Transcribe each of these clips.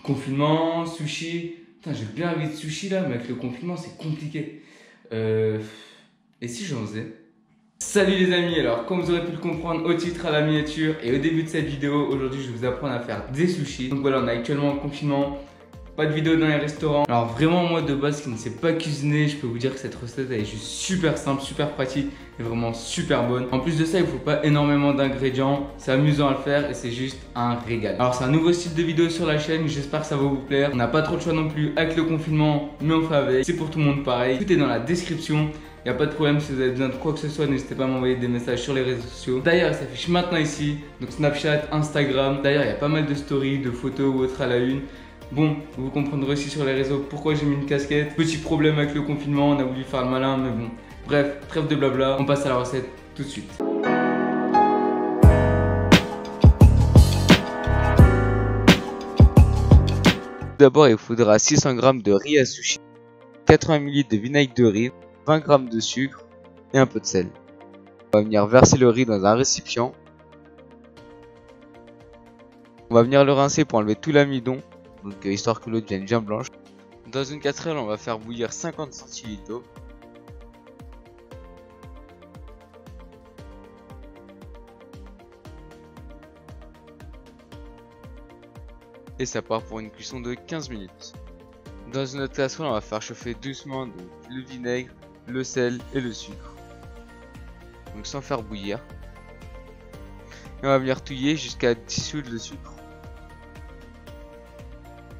Confinement, sushi. Putain, j'ai bien envie de sushi là, mais avec le confinement, c'est compliqué. Et si j'en faisais? Salut les amis, alors comme vous aurez pu le comprendre au titre, à la miniature et au début de cette vidéo, aujourd'hui je vais vous apprendre à faire des sushis. Donc voilà, on est actuellement en confinement, pas de vidéo dans les restaurants. Alors vraiment moi de base qui ne sais pas cuisiner, je peux vous dire que cette recette elle est juste super simple, super pratique et vraiment super bonne. En plus de ça, il ne faut pas énormément d'ingrédients, c'est amusant à le faire et c'est juste un régal. Alors c'est un nouveau style de vidéo sur la chaîne, j'espère que ça va vous plaire. On n'a pas trop de choix non plus avec le confinement, mais on fait avec. C'est pour tout le monde pareil, tout est dans la description. Il n'y a pas de problème, si vous avez besoin de quoi que ce soit, n'hésitez pas à m'envoyer des messages sur les réseaux sociaux. D'ailleurs, ça s'affiche maintenant ici, donc Snapchat, Instagram. D'ailleurs, il y a pas mal de stories, de photos ou autres à la une. Bon, vous comprendrez aussi sur les réseaux pourquoi j'ai mis une casquette. Petit problème avec le confinement, on a voulu faire le malin, mais bon. Bref, trêve de blabla, on passe à la recette tout de suite. D'abord, il faudra 600 g de riz à sushi, 80 ml de vinaigre de riz, 20 g de sucre et un peu de sel. On va venir verser le riz dans un récipient. On va venir le rincer pour enlever tout l'amidon, donc histoire que l'eau devienne bien blanche. Dans une casserole, on va faire bouillir 50 cl d'eau. Et ça part pour une cuisson de 15 minutes. Dans une autre casserole, on va faire chauffer doucement donc, le vinaigre, le sel et le sucre. Donc sans faire bouillir. Et on va venir touiller jusqu'à dissoudre le sucre.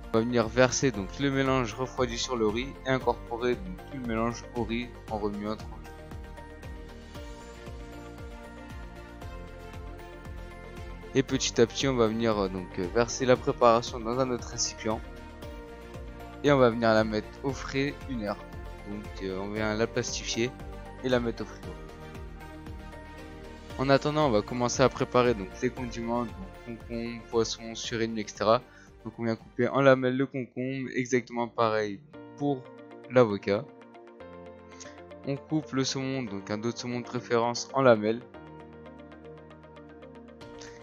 On va venir verser donc le mélange refroidi sur le riz et incorporer donc, tout le mélange au riz en remuant tranquillement. Et petit à petit, on va venir donc verser la préparation dans un autre récipient. Et on va venir la mettre au frais 1 heure. Donc on vient la plastifier et la mettre au frigo. En attendant, on va commencer à préparer donc les condiments, donc concombre, poisson, surimi, etc. Donc on vient couper en lamelles le concombre, exactement pareil pour l'avocat. On coupe le saumon, donc un dos de saumon de préférence en lamelles.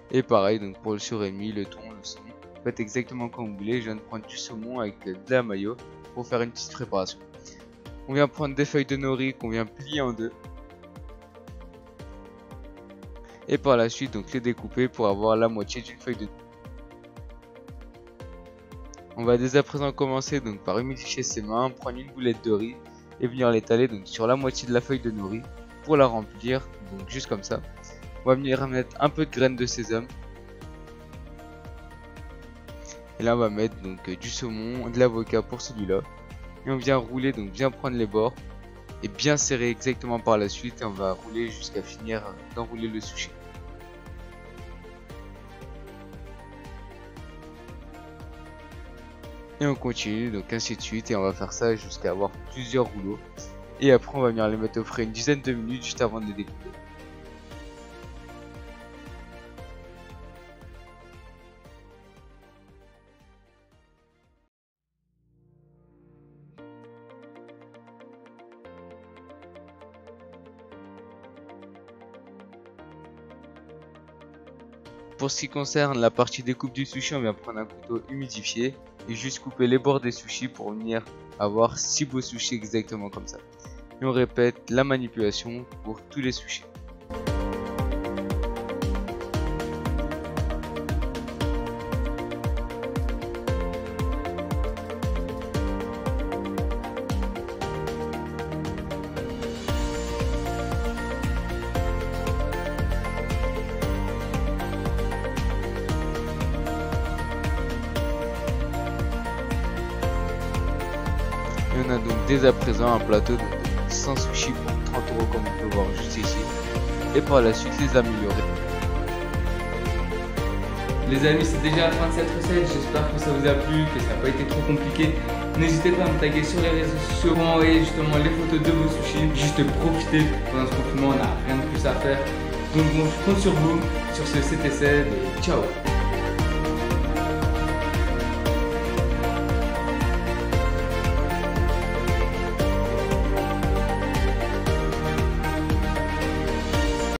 Et pareil donc pour le surimi, le thon, le saumon. Faites exactement comme vous voulez. Je viens de prendre du saumon avec de la mayo pour faire une petite préparation. On vient prendre des feuilles de nori qu'on vient plier en deux. Et par la suite donc les découper pour avoir la moitié d'une feuille de nori. On va dès à présent commencer donc par humidifier ses mains, prendre une boulette de riz et venir l'étaler donc sur la moitié de la feuille de nori pour la remplir donc juste comme ça. On va venir mettre un peu de graines de sésame. Et là on va mettre donc du saumon, de l'avocat pour celui-là. Et on vient rouler, donc bien prendre les bords et bien serrer exactement par la suite. Et on va rouler jusqu'à finir d'enrouler le sushi. Et on continue donc ainsi de suite et on va faire ça jusqu'à avoir plusieurs rouleaux. Et après on va venir les mettre au frais une dizaine de minutes juste avant de les découper. Pour ce qui concerne la partie découpe du sushi, on vient prendre un couteau humidifié et juste couper les bords des sushis pour venir avoir 6 beaux sushis exactement comme ça. Et on répète la manipulation pour tous les sushis. Et on a donc dès à présent un plateau de 100 sushis pour 30 € comme on peut voir juste ici. Et par la suite les améliorer. Les amis, c'est déjà la fin de cette recette, j'espère que ça vous a plu, que ça n'a pas été trop compliqué. N'hésitez pas à me taguer sur les réseaux sociaux pour envoyer justement les photos de vos sushis. Juste profitez, pendant ce confinement on n'a rien de plus à faire. Donc bon, je compte sur vous, sur ce c'était Ced et ciao.